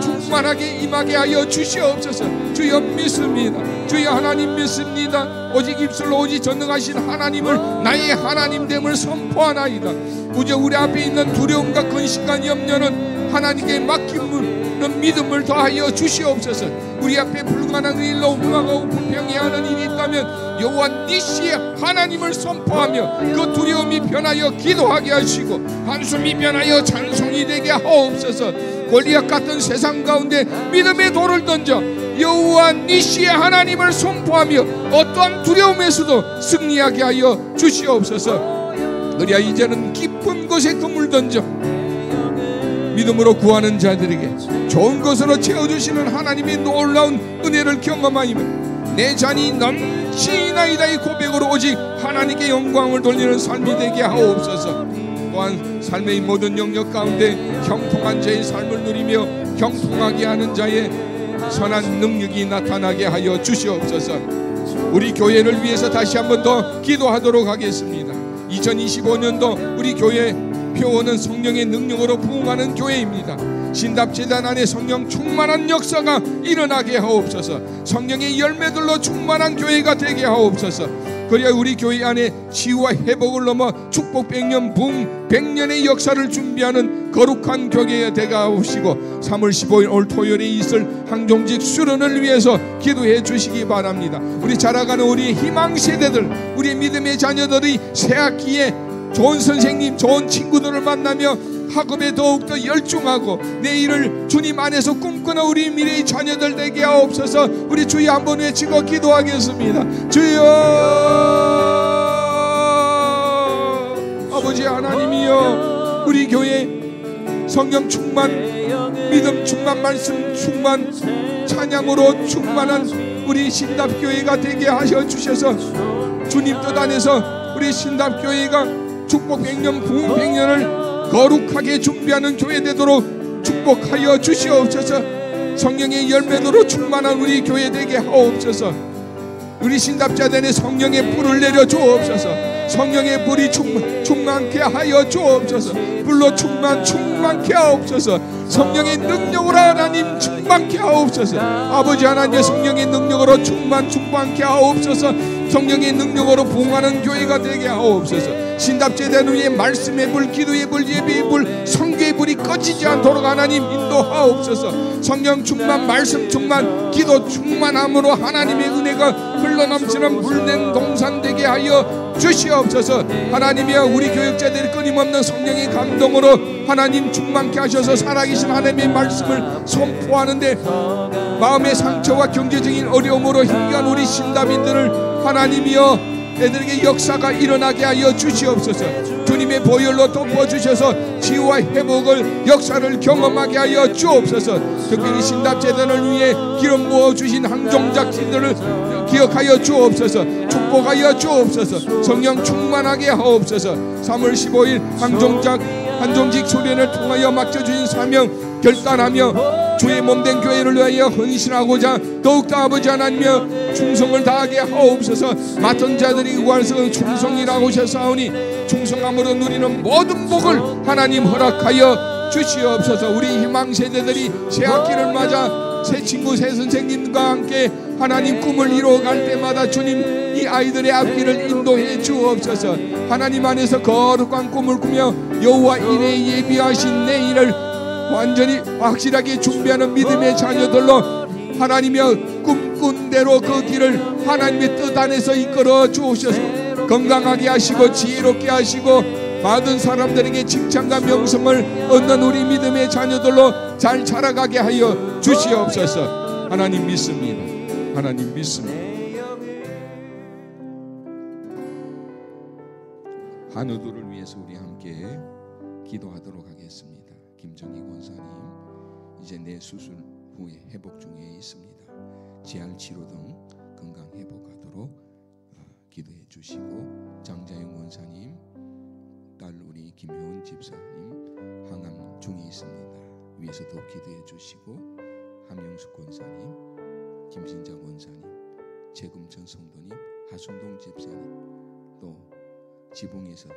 충만하게 임하게 하여 주시옵소서. 주여 믿습니다. 주여 하나님 믿습니다. 오직 입술로 오직 전능하신 하나님을 나의 하나님됨을 선포하나이다. 우저 우리 앞에 있는 두려움과 근심과 염려는 하나님께 맡기는 믿음을 더하여 주시옵소서. 우리 앞에 불가능한 일로 흥하고 불평해하는 일이 있다면 여호와 니시의 하나님을 선포하며 그 두려움이 변하여 기도하게 하시고 한숨이 변하여 찬송이 되게 하옵소서. 골리앗 같은 세상 가운데 믿음의 돌을 던져 여호와 니시의 하나님을 선포하며 어떠한 두려움에서도 승리하게 하여 주시옵소서. 그래야 이제는 깊은 곳에 그물 던져 믿음으로 구하는 자들에게 좋은 것으로 채워주시는 하나님의 놀라운 은혜를 경험하며 내 잔이 넘치나이다 이 고백으로 오직 하나님께 영광을 돌리는 삶이 되게 하옵소서. 또한 삶의 모든 영역 가운데 형통한 자의 삶을 누리며 형통하게 하는 자의 선한 능력이 나타나게 하여 주시옵소서. 우리 교회를 위해서 다시 한 번 더 기도하도록 하겠습니다. 2025년도 우리 교회 표어는 성령의 능력으로 부흥하는 교회입니다. 신답재단 안에 성령 충만한 역사가 일어나게 하옵소서. 성령의 열매들로 충만한 교회가 되게 하옵소서. 그래야 우리 교회 안에 치유와 회복을 넘어 축복 100년 부흥 100년의 역사를 준비하는 거룩한 교회가 되게 하옵시고 3월 15일 올 토요일에 있을 항종직 수련을 위해서 기도해 주시기 바랍니다. 우리 자라가는 우리 희망 세대들, 우리 믿음의 자녀들이 새학기에 좋은 선생님, 좋은 친구들을 만나며 학업에 더욱더 열중하고 내일을 주님 안에서 꿈꾸는 우리 미래의 자녀들 되게 하옵소서. 우리 주여 한번 외치고 기도하겠습니다. 주여, 아버지 하나님이여, 우리 교회 성령 충만, 믿음 충만, 말씀 충만, 찬양으로 충만한 우리 신답교회가 되게 하셔 주셔서 주님 뜻 안에서 우리 신답교회가 축복 100년 부흥 100년을 거룩하게 준비하는 교회 되도록 축복하여 주시옵소서. 성령의 열매로 충만한 우리 교회 되게 하옵소서. 우리 신답자단에 성령의 불을 내려 주옵소서. 성령의 불이 충만케 하여 주옵소서. 불로 충만케 하옵소서. 성령의 능력으로 하나님 충만케 하옵소서. 아버지 하나님의 성령의 능력으로 충만케 하옵소서. 성령의 능력으로 부흥하는 교회가 되게 하옵소서. 신답제단 위에 말씀의 불, 기도의 불, 예배의 불, 성교의 불이 꺼지지 않도록 하나님 인도하옵소서. 성령 충만, 말씀 충만, 기도 충만함으로 하나님의 은혜가 흘러넘치는 물된 동산 되게 하여 주시옵소서. 하나님이여, 우리 교역자들이 끊임없는 성령의 감동으로 하나님 충만케 하셔서 살아계신 하나님의 말씀을 선포하는데 마음의 상처와 경제적인 어려움으로 힘겨운 우리 신답인들을 하나님이여 애들에게 역사가 일어나게 하여 주시옵소서. 주님의 보혈로 덮어주셔서 치유와 회복을 역사를 경험하게 하여 주옵소서. 특별히 신답재단을 위해 기름 부어주신 항종작진들을 기억하여 주옵소서. 축복하여 주옵소서. 성령 충만하게 하옵소서. 3월 15일 한종직 수련을 통하여 맡겨주신 사명 결단하며 주의 몸된 교회를 위하여 헌신하고자 더욱더 아버지 하나님여 충성을 다하게 하옵소서. 맡은 자들이 구하는 충성이라고 하셨사오니 충성함으로 누리는 모든 복을 하나님 허락하여 주시옵소서. 우리 희망세대들이 새학기를 맞아 새 친구 새 선생님과 함께 하나님 꿈을 이루어갈 때마다 주님 이 아이들의 앞길을 인도해 주옵소서. 하나님 안에서 거룩한 꿈을 꾸며 여호와 이레 예비하신 내일을 완전히 확실하게 준비하는 믿음의 자녀들로 하나님의 꿈꾼 대로 그 길을 하나님의 뜻 안에서 이끌어 주옵소서. 건강하게 하시고 지혜롭게 하시고 받은 사람들에게 칭찬과 명성을 얻는 우리 믿음의 자녀들로 잘 자라가게 하여 주시옵소서. 하나님 믿습니다. 하나님 믿습니다. 한우들을 위해서 우리 함께 기도하도록 하겠습니다. 김정희 권사님, 이제 내 수술 후에 회복 중에 있습니다. 재활 치료 등 건강 회복하도록 기도해 주시고, 장자영 권사님, 딸 우리 김효은 집사님 항암 중에 있습니다. 위에서도 기도해 주시고, 함영숙 권사님, 김신자 권사님, 최금천 성도님, 하순동 집사님, 또 지붕에서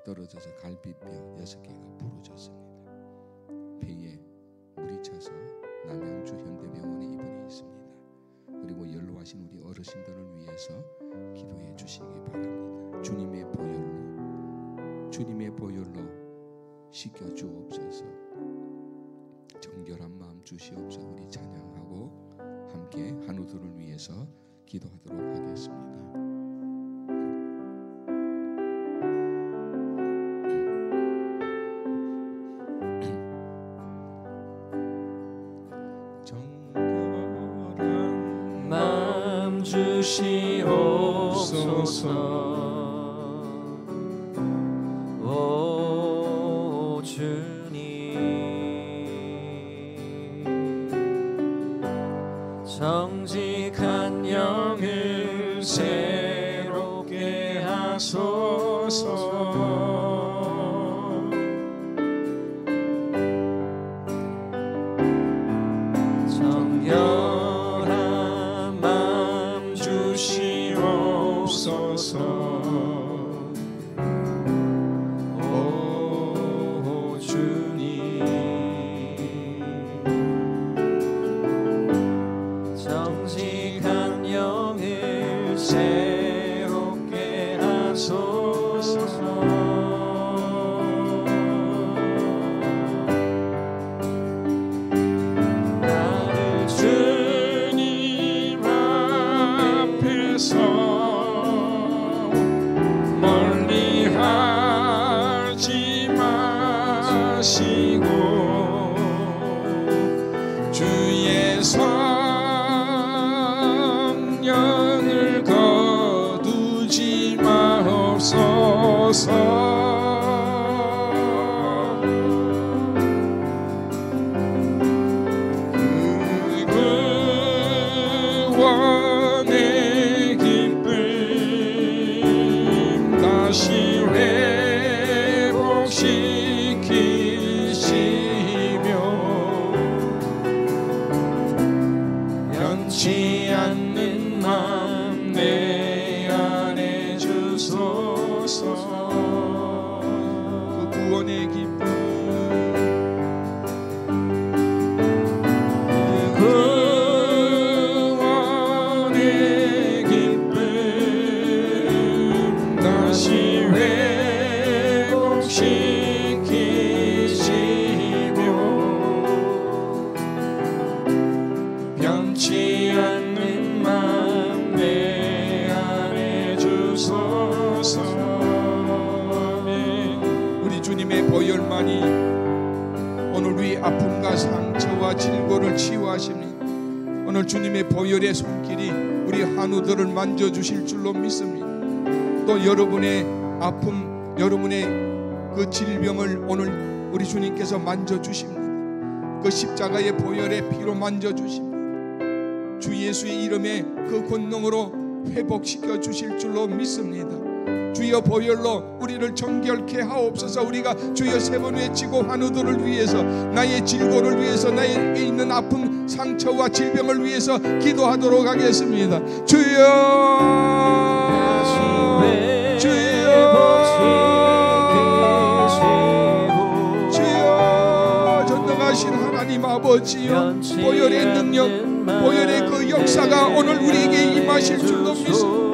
떨어져서 갈비뼈 6개가 부러졌습니다. 폐에 물이 차서 남양주 현대병원에 입원해 있습니다. 그리고 연로하신 우리 어르신들을 위해서 기도해 주시기 바랍니다. 주님의 보혈로 씻겨 주옵소서. 정결한 마음 주시옵소서. 우리 찬양하고 함께 한우들을 위해서 기도하도록 하겠습니다. 주시옵소서. 오 주님, 정직한 영을 새롭게 하소서. 오 주님, 정직한 영을 새롭게 하소서. 나를 주님 앞에서 멀리하지 마시고 주의 성령을 거두지 마옵소서. 구원의 기쁨 다시 회복시키시며 변치 않는 마음 내 안에 주소서. 오늘 주님의 보혈의 손길이 우리 한우들을 만져주실 줄로 믿습니다. 또 여러분의 아픔, 여러분의 그 질병을 오늘 우리 주님께서 만져주십니다. 그 십자가의 보혈의 피로 만져주십니다. 주 예수의 이름에 그 권능으로 회복시켜 주실 줄로 믿습니다. 주여 보혈로 우리를 정결케 하옵소서. 우리가 주여 세 번 외치고 환우들을 위해서, 나의 질고를 위해서, 나에게 있는 아픔, 상처와 질병을 위해서 기도하도록 하겠습니다. 주여, 주여, 전능하신 하나님 아버지여, 보혈의 능력, 보혈의 그 역사가 오늘 우리에게 임하실 줄로 믿습니다.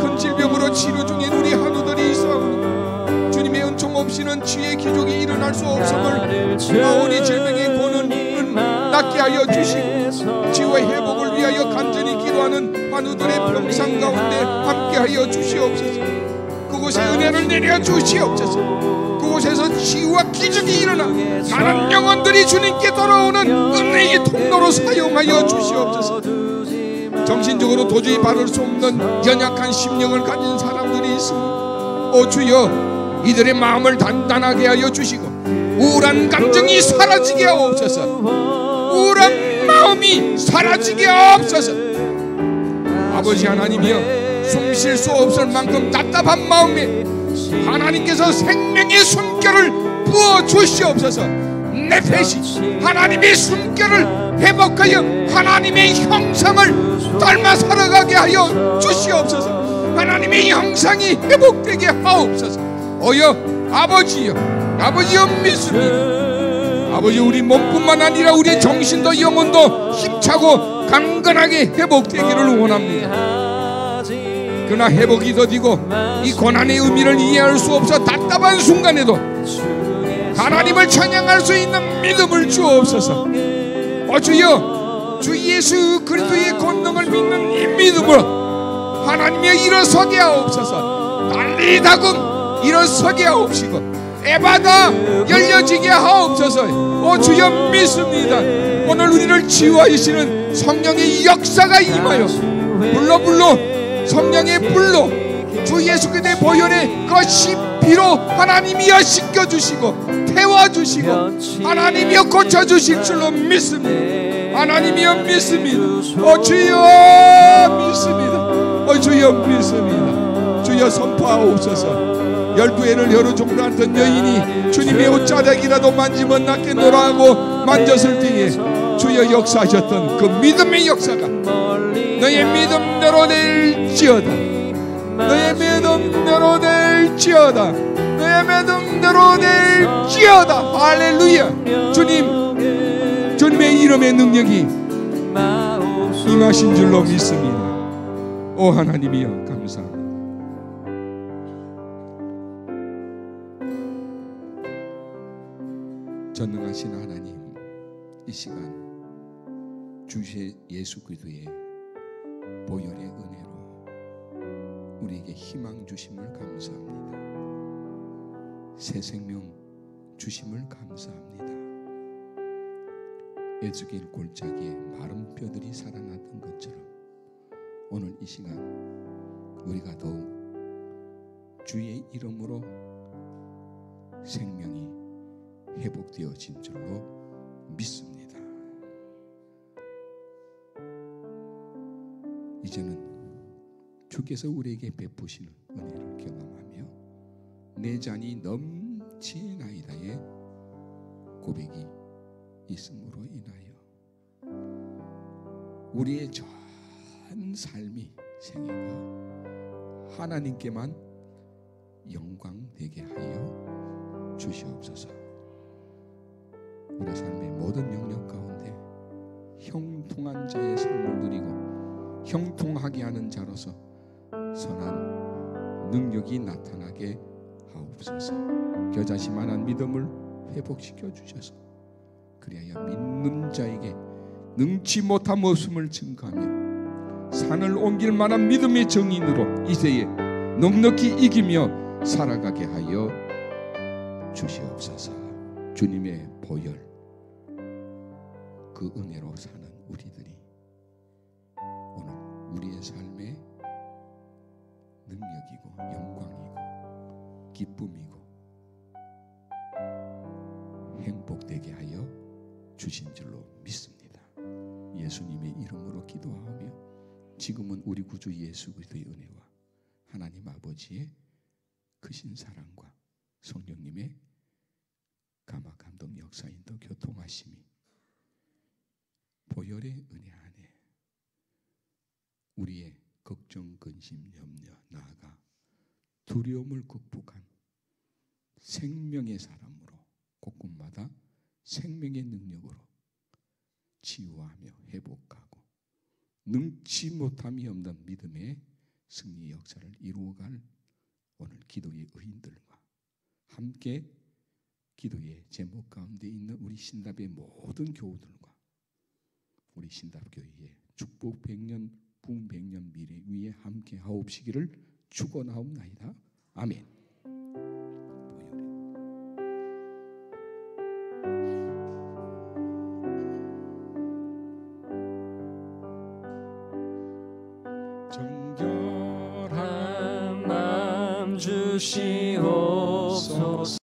큰 질병으로 치료 중인 우리 한우들이 있사오니 주님의 은총 없이는 치유의 기적이 일어날 수 없음을, 마오니 질병의 고는 낫게 하여 주시고 치유의 회복을 위하여 간절히 기도하는 한우들의 병상 가운데 함께 하여 주시옵소서. 그곳에 은혜를 내려 주시옵소서. 그곳에서 치유와 기적이 일어나 많은 영혼들이 주님께 돌아오는 은혜의 통로로 사용하여 주시옵소서. 정신적으로 도저히 바를 수 없는 연약한 심령을 가진 사람들이 있습니다. 오 주여, 이들의 마음을 단단하게 하여 주시고 우울한 감정이 사라지게 하옵소서. 우울한 마음이 사라지게 하옵소서. 아버지 하나님이여, 숨 쉴 수 없을 만큼 답답한 마음에 하나님께서 생명의 숨결을 부어 주시옵소서. 네페시, 하나님의 숨결을 회복하여 하나님의 형상을 닮아 살아가게 하여 주시옵소서. 하나님의 형상이 회복되게 하옵소서. 어여 아버지여, 아버지여 믿습니다. 아버지, 우리 몸뿐만 아니라 우리의 정신도 영혼도 힘차고 강건하게 회복되기를 원합니다. 그러나 회복이 더디고 이 고난의 의미를 이해할 수 없어 답답한 순간에도 하나님을 찬양할 수 있는 믿음을 주옵소서. 주여, 주 예수 그리스도의 권능을 믿는 이 믿음으로 하나님이여 일어서게 하옵소서. 달리다금 일어서게 하옵시고 에바다 열려지게 하옵소서. 주여 믿습니다. 오늘 우리를 치유하시는 성령의 역사가 임하여 불러 성령의 불로 주 예수 그리스도의 보혈의 그 피로 하나님이여 씻겨주시고 태워주시고 하나님이여 고쳐주실 줄로 믿습니다. 하나님이여 믿습니다. 주여 믿습니다. 주여 믿습니다. 주여 선포하옵소서. 12해를 여러 종로하던 여인이 주님의 옷자락이라도 만지면 낫게 노라하고 만졌을 때에 주여 역사하셨던 그 믿음의 역사가 너의 믿음대로 될지어다. 너의 믿음대로 될지어다. 너의 믿음대로 될지어다. 할렐루야. 주님의 이름의 능력이 임하신 줄로 믿습니다. 오 하나님이여 감사합니다. 전능하신 하나님, 이 시간 주 예수 그리스도의 보혈의 은혜로 우리에게 희망 주심을 감사합니다. 새 생명 주심을 감사합니다. 에스겔 골짜기에 마른 뼈들이 살아났던 것처럼 오늘 이 시간 우리가 더욱 주의 이름으로 생명이 회복되어진 줄로 믿습니다. 이제는 주께서 우리에게 베푸시는 은혜를 경험하며 내 잔이 넘치나이다의 고백이 있음으로 인하여 우리의 전 삶이 생애가 하나님께만 영광되게 하여 주시옵소서. 우리 삶의 모든 영역 가운데 형통한 자의 삶을 누리고 형통하게 하는 자로서 선한 능력이 나타나게 하옵소서. 겨자씨만한 믿음을 회복시켜 주셔서 그리하여 믿는 자에게 능치 못함 없음을 증거하며 산을 옮길 만한 믿음의 정인으로 이세에 넉넉히 이기며 살아가게 하여 주시옵소서. 주님의 보혈 그 은혜로 사는 우리들이 오늘 우리의 삶의 능력이고 영광이고 기쁨이고 행복되게 하여 주신 줄로 믿습니다. 예수님의 이름으로 기도하며 지금은 우리 구주 예수 그리스도의 은혜와 하나님 아버지의 크신 사랑과 성령님의 감화 감동 역사인도 교통하심이 보혈의 은혜 안에 우리의 걱정 근심 염려 나아가 두려움을 극복한 생명의 사람으로 곳곳마다 생명의 능력으로 치유하며 회복하고 능치 못함이 없는 믿음의 승리 역사를 이루어갈 오늘 기도의 의인들과 함께 기도의 제목 가운데 있는 우리 신답의 모든 교우들과 우리 신답교회의 축복 100년 부흥 100년 미래 위에 함께 하옵시기를 축원하옵나이다. 아멘. 정결한 마음 주시옵소서.